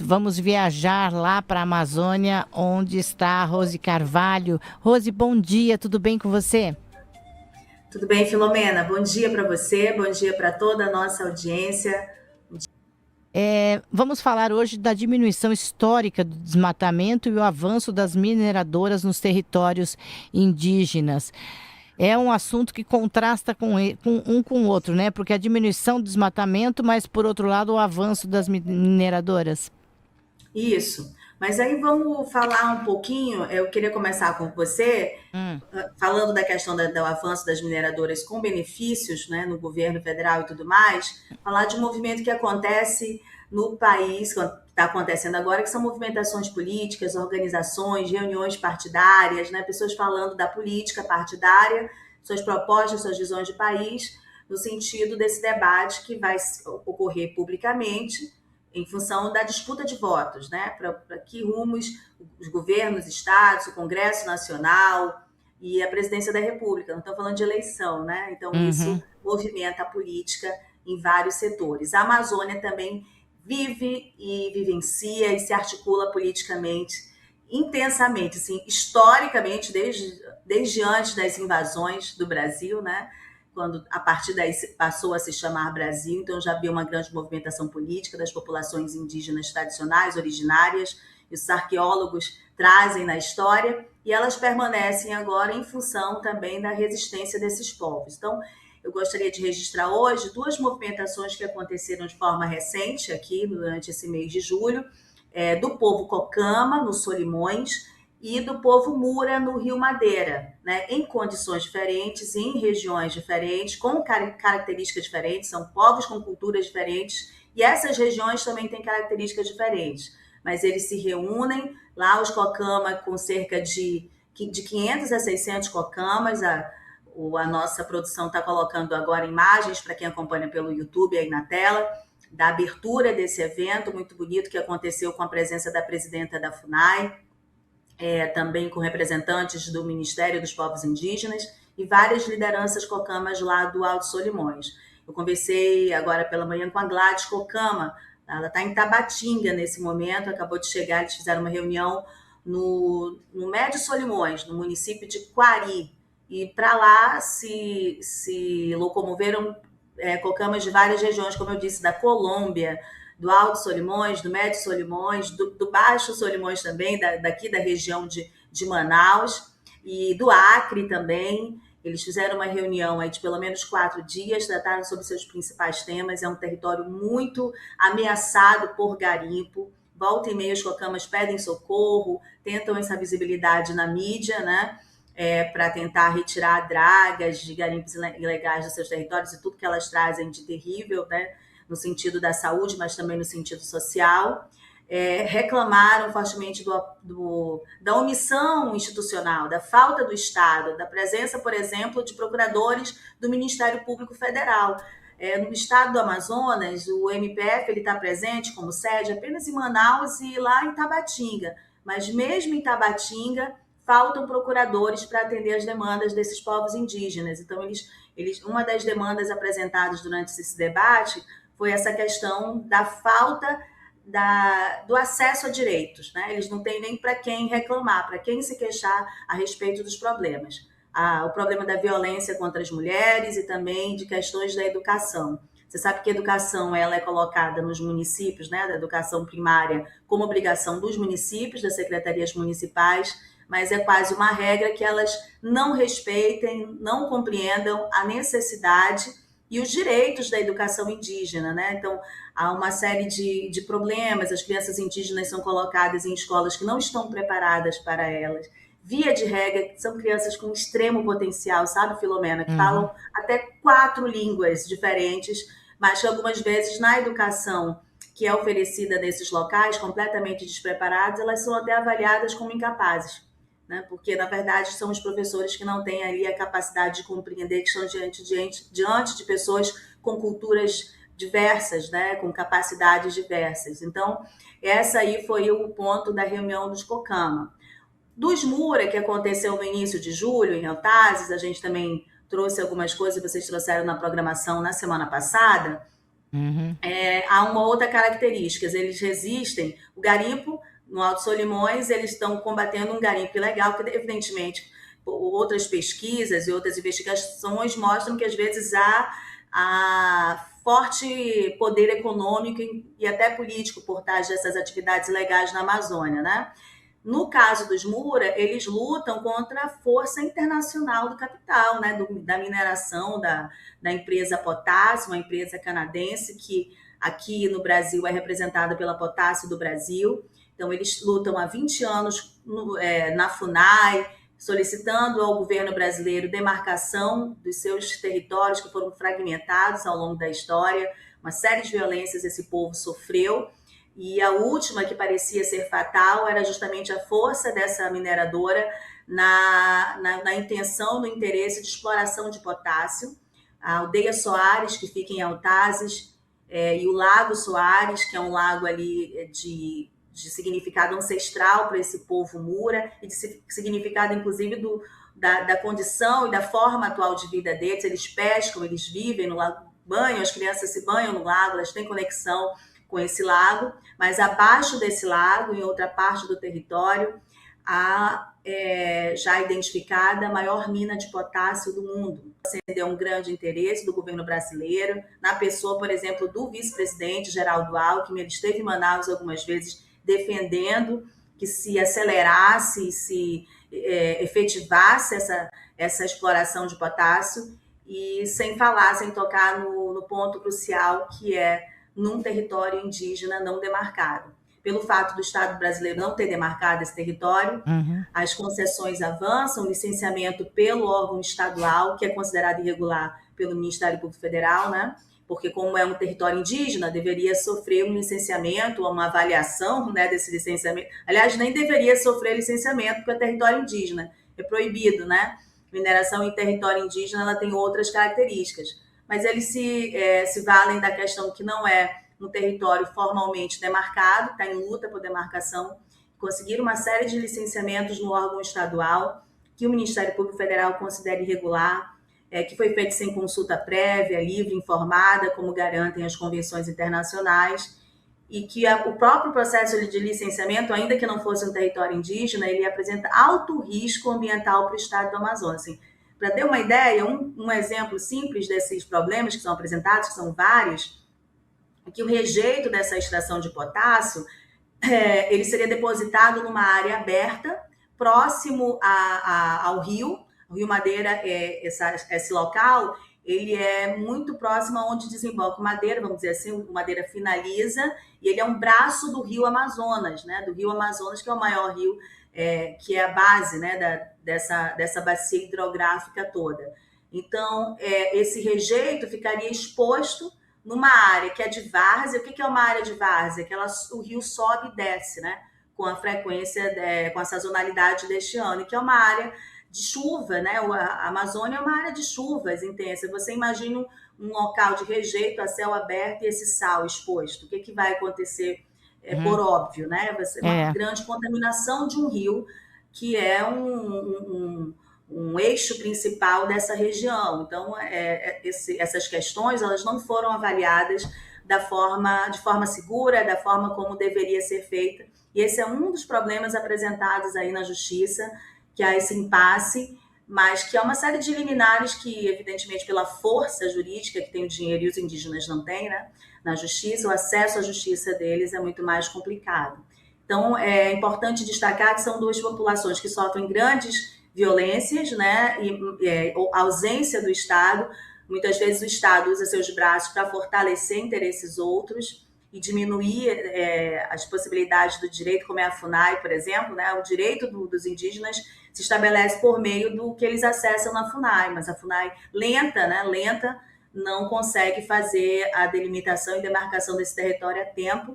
vamos viajar lá para a Amazônia, onde está a Rose Carvalho. Rose, bom dia, tudo bem com você? Tudo bem, Filomena? Bom dia para você, bom dia para toda a nossa audiência. Vamos falar hoje da diminuição histórica do desmatamento e o avanço das mineradoras nos territórios indígenas. É um assunto que contrasta com o outro, né? Porque a diminuição do desmatamento, mas por outro lado o avanço das mineradoras. Isso. Mas aí vamos falar um pouquinho. Eu queria começar com você, Hum, falando da questão do avanço das mineradoras com benefícios, né, no governo federal e tudo mais, falar de um movimento que acontece no país, que está acontecendo agora, que são movimentações políticas, organizações, reuniões partidárias, né, pessoas falando da política partidária, suas propostas, suas visões de país, no sentido desse debate que vai ocorrer publicamente em função da disputa de votos, né? Para que rumos os governos, estados, o Congresso Nacional e a presidência da República. Não estamos falando de eleição, né? Então, isso uhum. movimenta a política em vários setores. A Amazônia também vive e vivencia e se articula politicamente intensamente, assim, historicamente, desde antes das invasões do Brasil, né? Quando a partir daí passou a se chamar Brasil, então já havia uma grande movimentação política das populações indígenas tradicionais, originárias, e os arqueólogos trazem na história, e elas permanecem agora em função também da resistência desses povos. Então, eu gostaria de registrar hoje duas movimentações que aconteceram de forma recente aqui durante esse mês de julho, do povo Cocama, no Solimões, e do povo Mura no Rio Madeira, né? Em condições diferentes, em regiões diferentes, com características diferentes, são povos com culturas diferentes, e essas regiões também têm características diferentes, mas eles se reúnem, lá os Cocama com cerca de 500 a 600 Cocamas, a nossa produção está colocando agora imagens para quem acompanha pelo YouTube aí na tela, da abertura desse evento muito bonito que aconteceu com a presença da presidenta da FUNAI, também com representantes do Ministério dos Povos Indígenas e várias lideranças cocamas lá do Alto Solimões. Eu conversei agora pela manhã com a Gladys Cocama, ela está em Tabatinga nesse momento, acabou de chegar, eles fizeram uma reunião no Médio Solimões, no município de Quari, e para lá se locomoveram cocamas de várias regiões, como eu disse, da Colômbia, do Alto Solimões, do Médio Solimões, do Baixo Solimões também, daqui da região de Manaus, e do Acre também. Eles fizeram uma reunião aí de pelo menos 4 dias, trataram sobre seus principais temas. É um território muito ameaçado por garimpo. Volta e meia os cocamas pedem socorro, tentam essa visibilidade na mídia, né? Para tentar retirar dragas de garimpos ilegais dos seus territórios e tudo que elas trazem de terrível, né? No sentido da saúde, mas também no sentido social. Reclamaram fortemente da omissão institucional, da falta do Estado, da presença, por exemplo, de procuradores do Ministério Público Federal. No estado do Amazonas, o MPF está presente como sede apenas em Manaus e lá em Tabatinga, mas mesmo em Tabatinga faltam procuradores para atender as demandas desses povos indígenas. Então, uma das demandas apresentadas durante esse debate foi essa questão da falta do acesso a direitos, né? Eles não têm nem para quem reclamar, para quem se queixar a respeito dos problemas. O problema da violência contra as mulheres e também de questões da educação. Você sabe que a educação ela é colocada nos municípios, né, da educação primária, como obrigação dos municípios, das secretarias municipais, mas é quase uma regra que elas não respeitem, não compreendam a necessidade e os direitos da educação indígena, né? Então, há uma série de problemas, as crianças indígenas são colocadas em escolas que não estão preparadas para elas. Via de regra, são crianças com extremo potencial, sabe, Filomena? Que Uhum. falam até 4 línguas diferentes, mas que algumas vezes na educação que é oferecida nesses locais, completamente despreparados, elas são até avaliadas como incapazes. Né? Porque, na verdade, são os professores que não têm ali a capacidade de compreender que estão diante de pessoas com culturas diversas, né? Com capacidades diversas. Então, essa aí foi o ponto da reunião dos Cocama. Dos Mura, que aconteceu no início de julho, em Altazes, a gente também trouxe algumas coisas que vocês trouxeram na programação na semana passada. Uhum. Há uma outra característica, eles resistem, o garimpo, no Alto Solimões, eles estão combatendo um garimpo ilegal, que evidentemente outras pesquisas e outras investigações mostram que às vezes há forte poder econômico e até político por trás dessas atividades ilegais na Amazônia, né? No caso dos Mura, eles lutam contra a força internacional do capital, né? Da mineração da empresa Potássio, uma empresa canadense que aqui no Brasil é representada pela Potássio do Brasil. Então, eles lutam há 20 anos na FUNAI, solicitando ao governo brasileiro demarcação dos seus territórios que foram fragmentados ao longo da história. Uma série de violências esse povo sofreu. E a última, que parecia ser fatal, era justamente a força dessa mineradora na intenção, no interesse de exploração de potássio. A aldeia Soares, que fica em Altazes, e o Lago Soares, que é um lago ali de significado ancestral para esse povo Mura, e de significado, inclusive, da condição e da forma atual de vida deles. Eles pescam, eles vivem no lago, banham, as crianças se banham no lago, elas têm conexão com esse lago, mas abaixo desse lago, em outra parte do território, há já identificada a maior mina de potássio do mundo. Acendeu um grande interesse do governo brasileiro, na pessoa, por exemplo, do vice-presidente Geraldo Alckmin. Ele esteve em Manaus algumas vezes defendendo que se acelerasse, se efetivasse essa exploração de potássio, e sem falar, sem tocar no ponto crucial, que é num território indígena não demarcado. Pelo fato do Estado brasileiro não ter demarcado esse território, as concessões avançam, o licenciamento pelo órgão estadual, que é considerado irregular pelo Ministério Público Federal, né? Porque como é um território indígena, deveria sofrer um licenciamento, uma avaliação, né, desse licenciamento. Aliás, nem deveria sofrer licenciamento, porque é território indígena, é proibido, né? Mineração em território indígena, ela tem outras características. Mas eles se valem da questão que não é um território formalmente demarcado, está em luta por demarcação, conseguiram uma série de licenciamentos no órgão estadual, que o Ministério Público Federal considera irregular, que foi feito sem consulta prévia, livre, informada, como garantem as convenções internacionais, e que o próprio processo de licenciamento, ainda que não fosse um território indígena, ele apresenta alto risco ambiental para o estado do Amazonas. Assim, para ter uma ideia, um exemplo simples desses problemas que são apresentados, que são vários, é que o rejeito dessa extração de potássio, ele seria depositado numa área aberta, próximo ao Rio Madeira. Esse local, ele é muito próximo aonde desemboca o Madeira, vamos dizer assim, o Madeira finaliza, e ele é um braço do rio Amazonas, né? Do rio Amazonas, que é o maior rio, que é a base, né, dessa bacia hidrográfica toda. Então, esse rejeito ficaria exposto numa área que é de várzea. O que é uma área de várzea? O rio sobe e desce, né? Com a frequência, com a sazonalidade deste ano, que é uma área de chuva, né? A Amazônia é uma área de chuvas intensa. Você imagina um local de rejeito a céu aberto e esse sal exposto. O que vai acontecer? Por óbvio, né? Vai ser uma grande contaminação de um rio, que é um eixo principal dessa região. Então, essas questões, elas não foram avaliadas de forma segura, da forma como deveria ser feita. E esse é um dos problemas apresentados aí na Justiça, que há esse impasse, mas que há uma série de liminares que, evidentemente, pela força jurídica que tem o dinheiro e os indígenas não têm, né? Na Justiça, o acesso à Justiça deles é muito mais complicado. Então, é importante destacar que são duas populações que sofrem grandes violências, né? E ausência do Estado. Muitas vezes o Estado usa seus braços para fortalecer interesses outros e diminuir as possibilidades do direito, como é a FUNAI, por exemplo, né? O direito dos indígenas se estabelece por meio do que eles acessam na FUNAI, mas a FUNAI lenta, não consegue fazer a delimitação e demarcação desse território a tempo,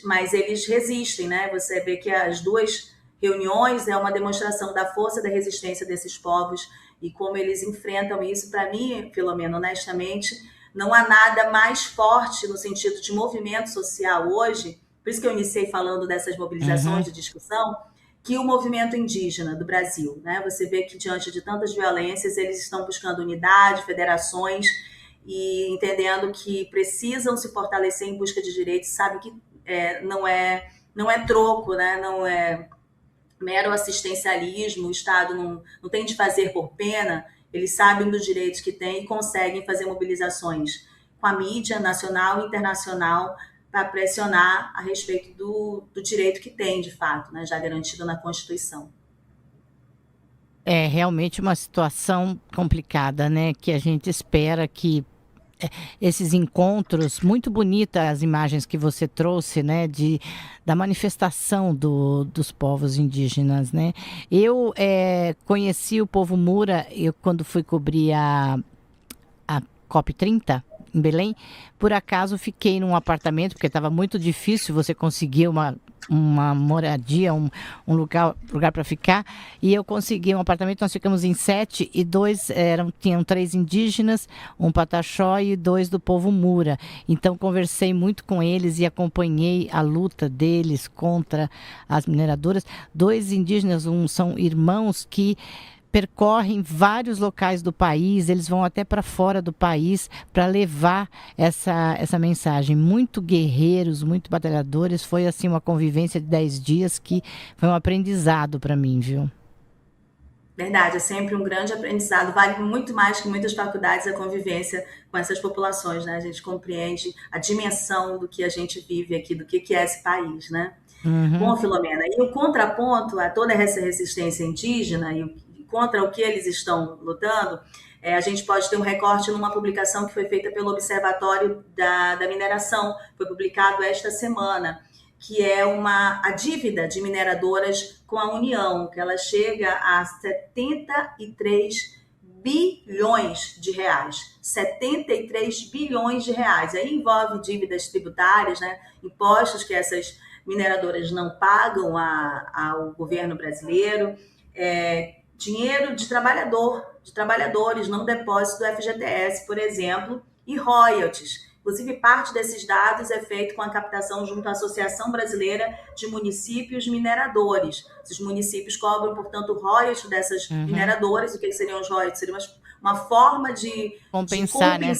mas eles resistem, né? Você vê que as duas reuniões é uma demonstração da força da resistência desses povos e como eles enfrentam isso. Para mim, Filomena, honestamente, não há nada mais forte no sentido de movimento social hoje, por isso que eu iniciei falando dessas mobilizações de discussão, que o movimento indígena do Brasil, né? Você vê que diante de tantas violências, eles estão buscando unidade, federações, e entendendo que precisam se fortalecer em busca de direitos, sabe que não é troco, né? Não é mero assistencialismo, o Estado não tem de fazer por pena, eles sabem dos direitos que têm e conseguem fazer mobilizações com a mídia nacional e internacional para pressionar a respeito do direito que tem, de fato, né, já garantido na Constituição. É realmente uma situação complicada, né? Que a gente espera que esses encontros, muito bonitas as imagens que você trouxe, né, da manifestação dos povos indígenas, né? Eu conheci o povo Mura, quando fui cobrir a COP30 em Belém. Por acaso fiquei num apartamento, porque estava muito difícil você conseguir uma moradia, um lugar para ficar, e eu consegui um apartamento. Nós ficamos em 7 e tinham 3 indígenas, um pataxó e 2 do povo Mura. Então conversei muito com eles e acompanhei a luta deles contra as mineradoras. 2 indígenas, são irmãos que percorrem vários locais do país, eles vão até para fora do país para levar essa mensagem. Muito guerreiros, muito batalhadores. Foi assim uma convivência de 10 dias que foi um aprendizado para mim, viu? Verdade, é sempre um grande aprendizado, vale muito mais que muitas faculdades a convivência com essas populações, né? A gente compreende a dimensão do que a gente vive aqui, do que é esse país, né? Uhum. Bom, Filomena, e o contraponto a toda essa resistência indígena e contra o que eles estão lutando, a gente pode ter um recorte numa publicação que foi feita pelo Observatório da Mineração, foi publicado esta semana, que é a dívida de mineradoras com a União, que ela chega a 73 bilhões de reais. 73 bilhões de reais. Aí envolve dívidas tributárias, né? Impostos que essas mineradoras não pagam ao governo brasileiro, dinheiro de trabalhadores, não depósito do FGTS, por exemplo, e royalties. Inclusive, parte desses dados é feito com a captação junto à Associação Brasileira de Municípios Mineradores. Esses municípios cobram, portanto, royalties dessas mineradoras. O que seriam os royalties? Seria uma forma de compensar, né?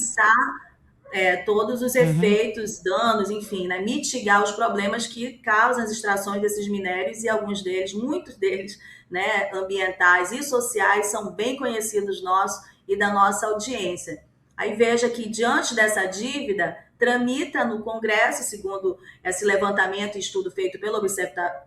Todos os efeitos, danos, enfim, né? Mitigar os problemas que causam as extrações desses minérios, e alguns deles, muitos deles, né, ambientais e sociais, são bem conhecidos nossos e da nossa audiência. Aí veja que, diante dessa dívida, tramita no Congresso, segundo esse levantamento e estudo feito pelo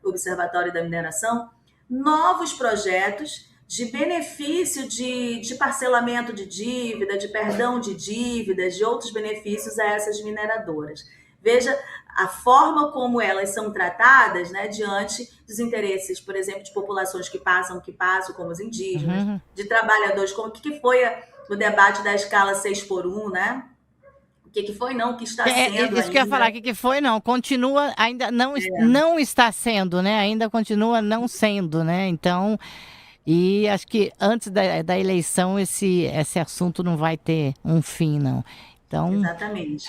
Observatório da Mineração, novos projetos de benefício de parcelamento de dívida, de perdão de dívidas, de outros benefícios a essas mineradoras. Veja a forma como elas são tratadas, né, diante dos interesses, por exemplo, de populações que passam, como os indígenas, de trabalhadores, como que foi o debate da escala 6x1, né? O que foi, não, o que está sendo isso ainda. Que eu ia falar, o que foi, não, continua, ainda não está sendo, né, ainda continua não sendo, né, então... E acho que antes da eleição esse assunto não vai ter um fim, não. Então, exatamente.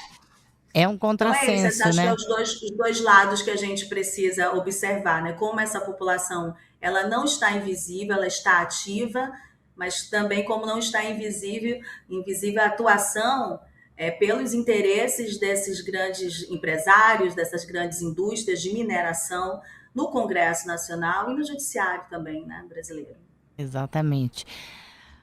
É um contrassenso, então, acho né? que é os dois lados que a gente precisa observar, né? Como essa população, ela não está invisível, ela está ativa, mas também como não está invisível a atuação pelos interesses desses grandes empresários, dessas grandes indústrias de mineração no Congresso Nacional e no Judiciário também, né, brasileiro. Exatamente.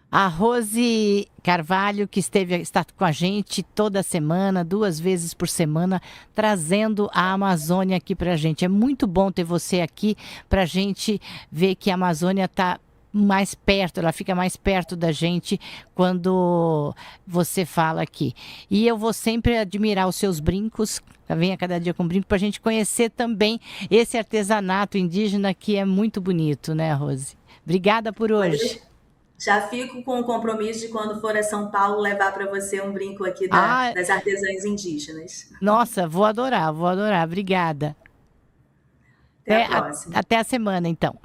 A Rose Carvalho, que está com a gente toda semana, 2 vezes por semana, trazendo a Amazônia aqui para a gente. É muito bom ter você aqui para a gente ver que a Amazônia está mais perto, ela fica mais perto da gente quando você fala aqui. E eu vou sempre admirar os seus brincos, venha cada dia com brinco, para a gente conhecer também esse artesanato indígena que é muito bonito, né, Rose? Obrigada por hoje. Já fico com o compromisso de, quando for a São Paulo, levar para você um brinco aqui das artesãs indígenas. Nossa, vou adorar. Obrigada. Até a próxima. Até a semana, então.